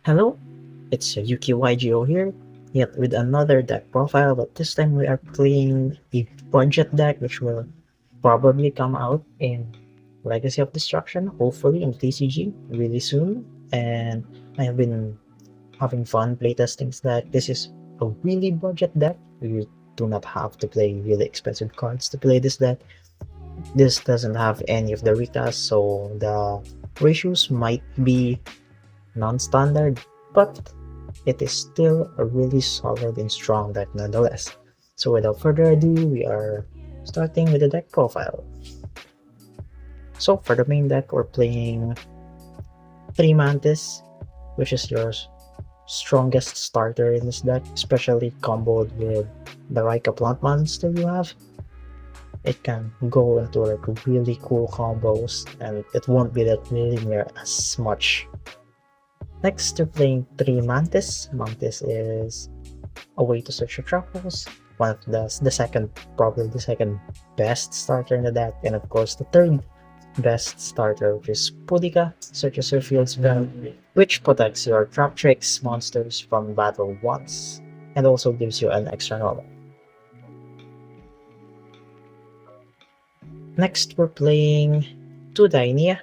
Hello, it's Yugioh here, yet with another deck profile, but this time we are playing a budget deck which will probably come out in Legacy of Destruction, hopefully in TCG really soon. And I have been having fun playtesting this deck. This is a really budget deck. You do not have to play really expensive cards to play this deck. This doesn't have any of the Ritas, so the ratios might be non-standard, but it is still a really solid and strong deck nonetheless. So without further ado, we are starting with the deck profile. So for the main deck, we're playing 3 Mantis, which is your strongest starter in this deck, especially comboed with the Raika plant monster you have. It can go into like really cool combos and it won't be that linear as much. Next, we're playing 3 Mantis. Mantis is a way to search your truffles. One of the second, probably the second best starter in the deck, and of course the third best starter, which is Pudika, searches your field spell, which protects your Traptrix monsters from battle once, and also gives you an extra normal. Next, we're playing 2 Dainia.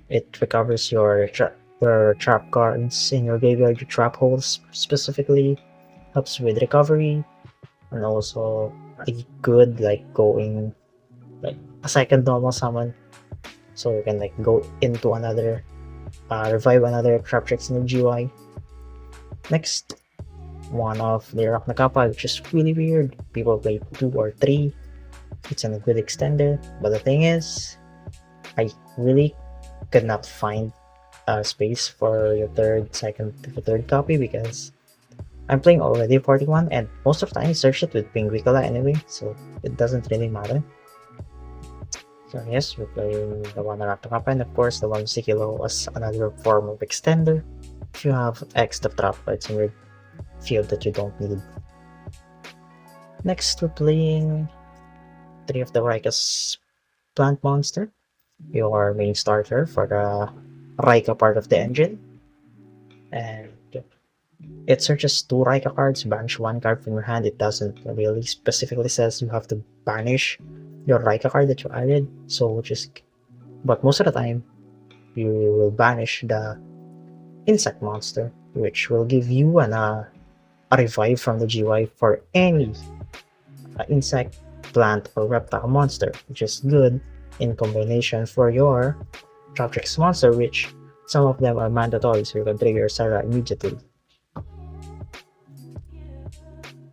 It recovers your trap cards in your graveyard, your trap holes specifically, helps with recovery, and also a good like going like a second normal summon, so you can like go into another revive another Traptrix in the GY. Next, one of the Rock Nakapa, which is really weird. People play 2 or 3. It's a good extender, but the thing is, I really could not find space for your third copy because I'm playing already 41 and most of the time I search it with Pinguicola anyway, so it doesn't really matter. So yes, we're playing the one Rakakapa, and of course the one Sikilo as another form of extender if you have extra trap cards in your field that you don't need. Next, we're playing 3 of the Raika's plant monster, your main starter for the Raika part of the engine. And it searches 2 Raika cards, banish 1 card from your hand. It doesn't really specifically says you have to banish your Raika card that you added, but most of the time you will banish the insect monster, which will give you a revive from the GY for any insect, plant, or reptile monster, which is good in combination for your Traptrix monster, which some of them are mandatory, so you can trigger Sarah immediately.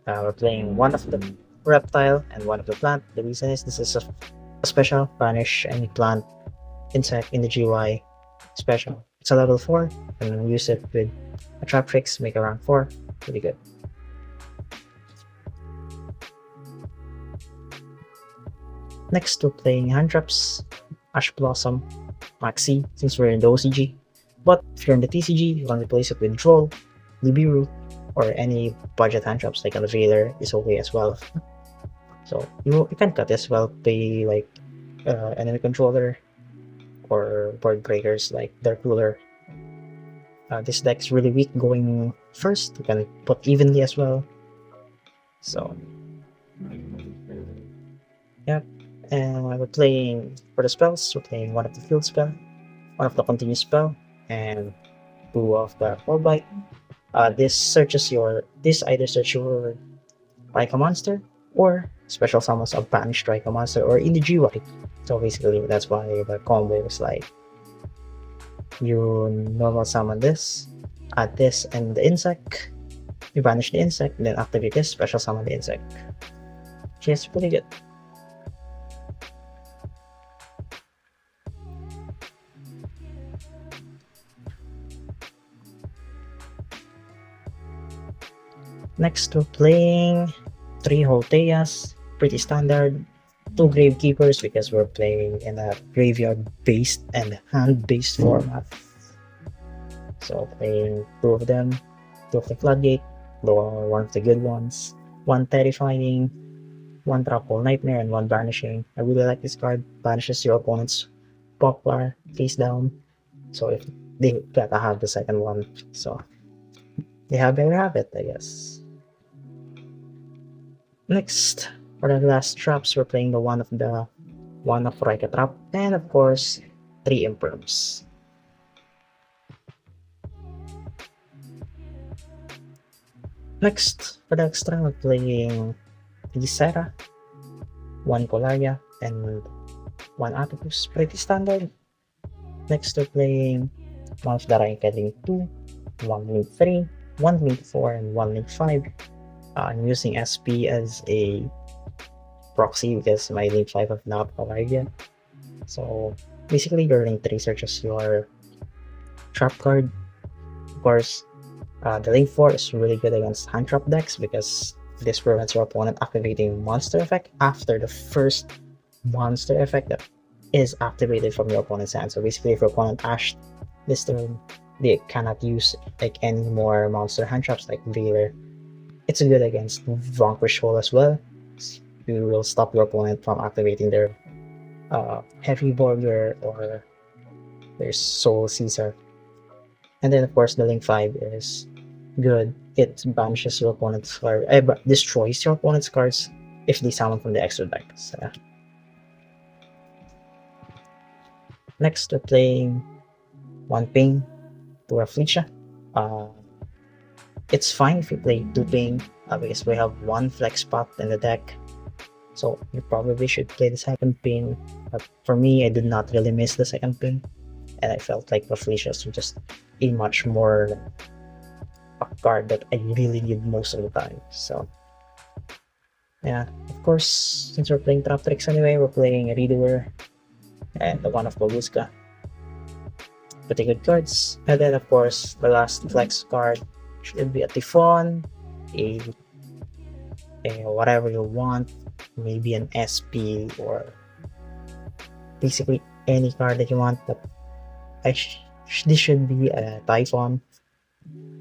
We're playing one of the reptile and one of the plant. The reason is this is a special, banish any plant, insect in the GY special. It's a level 4, and use it with a Traptrix, make a rank 4, pretty good. Next, we're playing hand traps, Ash Blossom, Maxi, since we're in the OCG. But if you're in the TCG, you can replace it with Troll, Nibiru, or any budget hand traps like Elevator is okay as well. So you can cut as well, play like enemy controller or board breakers like Dark Ruler. This deck's really weak going first. You can put evenly as well. So yeah. And we're playing for the spells, we're playing one of the field spell, one of the continuous spell, and 2 of the All Bite. This either search your Raika monster or special summons a banished Raika monster or in the GY. So basically that's why the combo is like you normal summon this, add this and the insect, you banish the insect, and then activate this, special summon the insect. Which is pretty good. Next, we're playing 3 Holteas, pretty standard, 2 Gravekeepers because we're playing in a graveyard-based and hand-based format. So playing 2 of them, 2 of the Floodgate, one of the good ones, 1 Terrifying, 1 Trapple Nightmare, and 1 Banishing. I really like this card, banishes your opponent's Poplar face down. So if they gotta have the second one. So there you have it, I guess. Next, for the last traps, we're playing the one of Raika trap, and of course, 3 imperms. Next, for the extra, we're playing Gisera, 1 Colaria, and 1 Atopus. Pretty standard. Next, we're playing one of the Raika Link 2, 1 Link 3, 1 Link 4, and 1 Link 5. I'm using SP as a proxy because my Link 5 have not arrived yet. So basically, your Link 3 searches your trap card. Of course, the Link 4 is really good against hand trap decks because this prevents your opponent activating monster effect after the first monster effect that is activated from your opponent's hand. So basically, if your opponent ashed this turn, they cannot use like any more monster hand traps like Veiler. It's good against Vanquish Hole as well. You will stop your opponent from activating their Heavy Borger or their Soul Caesar. And then of course the Link 5 is good. It banishes your opponent's card, destroys your opponent's cards if they summon from the extra deck. So, next we're playing 1 ping to Rafflesia. It's fine if you play 2 ping because we have 1 flex spot in the deck. So you probably should play the second ping. But for me, I did not really miss the second ping. And I felt like Rafflesia was just a much more a card that I really need most of the time. So yeah, of course, since we're playing Traptrix anyway, we're playing a Redoer and the one of Babuska. Pretty good cards. And then of course, the last flex card should be a Typhon, a whatever you want, maybe an SP or basically any card that you want. But this should be a Typhon.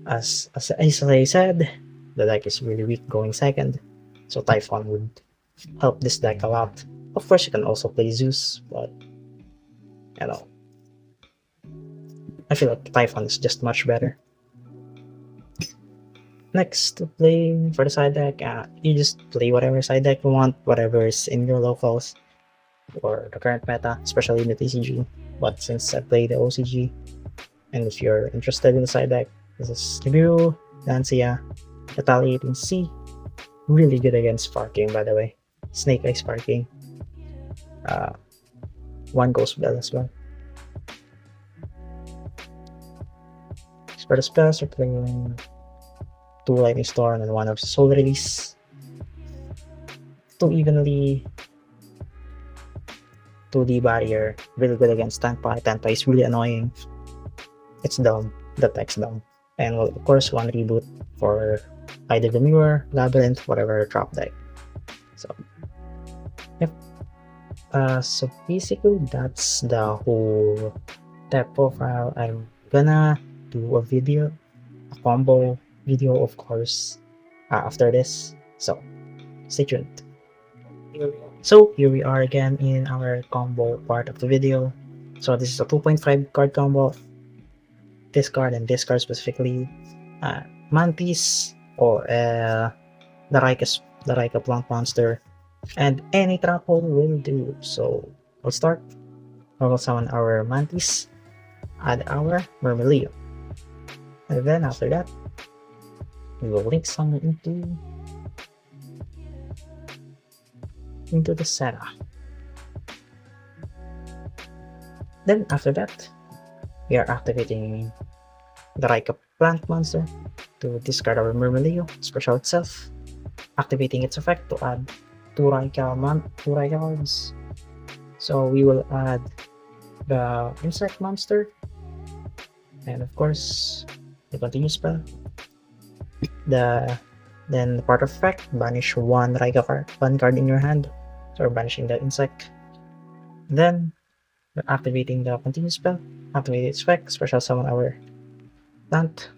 As I said, the deck is really weak going second, so Typhon would help this deck a lot. Of course, you can also play Zeus, but you know, I feel like Typhon is just much better. Next, playing for the side deck, you just play whatever side deck you want, whatever is in your locals or the current meta, especially in the TCG. But since I play the OCG, and if you're interested in the side deck, this is Yugioh, Lancia, Retaliating C, really good against Sparking by the way, Snake Eye Sparking, 1 Ghost Bell as well. For the spells, we're playing 2 Lightning Storm and 1 of Soul Release. 2 evenly, 2D Barrier, really good against Tenpai. Tenpai is really annoying. It's dumb, the tech's dumb. And well, of course, 1 Reboot for either the Mirror, Labyrinth, whatever drop deck. So, yep. So basically, that's the whole deck profile. I'm gonna do a combo video, of course, after this. So, stay tuned. So, here we are again in our combo part of the video. So, this is a 2.5 card combo. This card and this card specifically, Mantis or the Raika Plant Monster, and any trap hole will do. So we'll start. We will summon our Mantis, add our Myrmileo, and then after that, we will link summon into the Serra. Then after that, we are activating the Raika Plant Monster to discard our Myrmileo, special itself, activating its effect to add 2 Raika cards. So we will add the Insect Monster, and of course the Continue spell. Then the part of effect, banish 1 card in your hand, so we're banishing the Insect. Then we're activating the Continue spell, activate its effect, special summon our plant,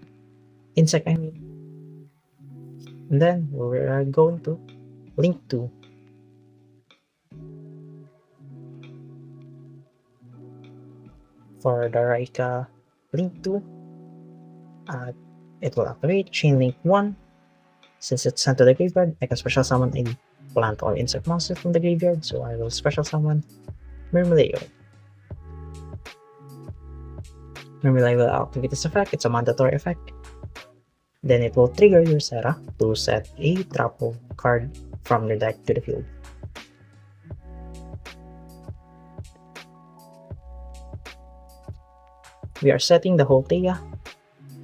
insect I mean. And then we're going to link to for the Raika link 2, it will activate. Chain link 1, since it's sent to the graveyard, I can special summon a plant or insect monster from the graveyard, so I will special summon Myrmideo. Myrmideo will activate this effect. It's a mandatory effect. Then it will trigger your Serra to set a Trapo card from your deck to the field. We are setting the Holtea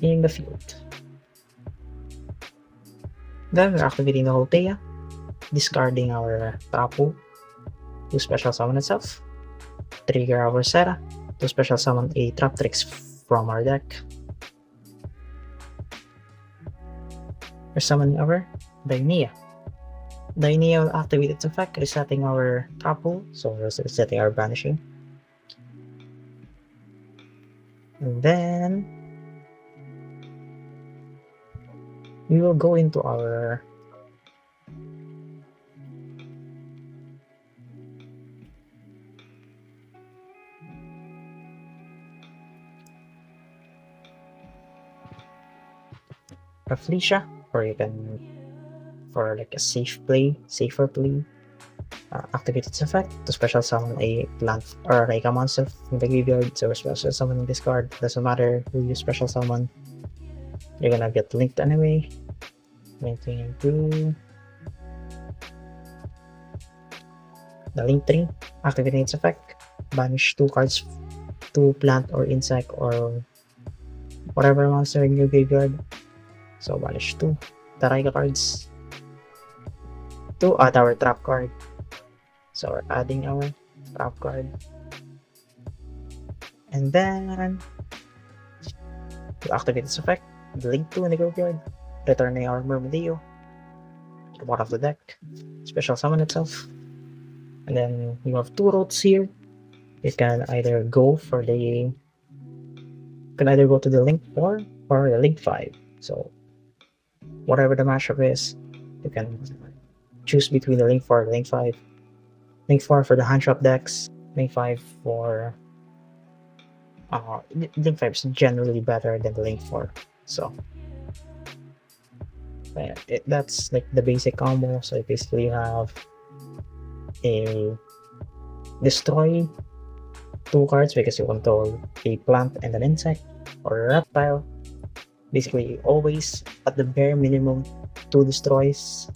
in the field. Then we're activating the Holtea, discarding our Trapo to special summon itself, trigger our Serra to special summon a Traptrix from our deck. We're summoning our Dainea. Dainea will activate its effect, resetting our Trapo, so we're resetting our Banishing. And then we will go into our Felicia, or you can, for like a safer play, activate its effect to special summon a plant or Raika monster from the graveyard. So we're special summoning this card. Doesn't matter who you special summon, you're gonna get linked anyway. Linking into the link 3, activating its effect, banish 2 cards, 2 plant or insect or whatever monster in your graveyard. So banish 2 the Raika cards to add our trap card. So we're adding our trap card. And then we'll activate this effect, link 2 in the graveyard, returning our Myrmideo to the bottom of the deck, special summon itself. And then you have 2 routes here. You can either go for the, you can either go to the link 4 or the link 5. So whatever the mashup is, you can choose between the link 4 and the link 5. Link 4 for the hand trap decks, link 5 for link 5 is generally better than the link 4. So that's like the basic combo. So basically you have a destroy 2 cards because you control a plant and an insect or a reptile. Basically always at the bare minimum 2 destroys,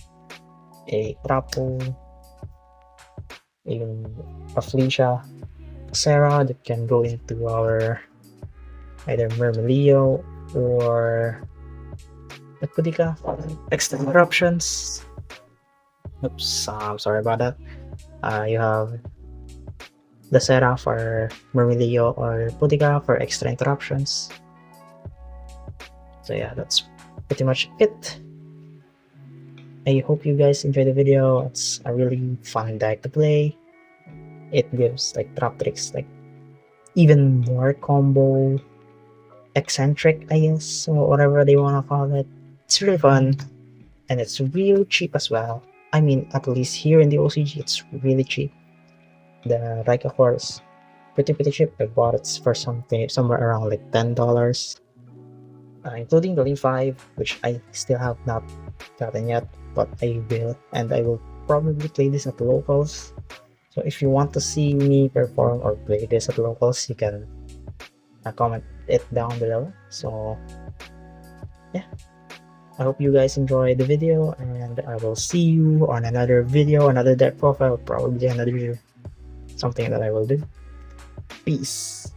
a Trapo, a Felicia, Serra that can go into our either Myrmideo or the Pudica. Extend interruptions. Oops, I'm sorry about that. You have the Serra for Myrmideo or Pudica for extra interruptions. So yeah, that's pretty much it. I hope you guys enjoyed the video. It's a really fun deck to play. It gives like Traptrix like even more combo eccentric, I guess, or whatever they want to call it. It's really fun and it's real cheap as well. I mean, at least here in the OCG, it's really cheap. The Raika core is pretty cheap. I bought it for somewhere around like $10. Including the link 5, which I still have not gotten yet, but I will, and I will probably play this at locals. So if you want to see me perform or play this at locals, you can comment it down below. So yeah, I hope you guys enjoyed the video, and I will see you on another video, another deck profile, probably another something that I will do. Peace.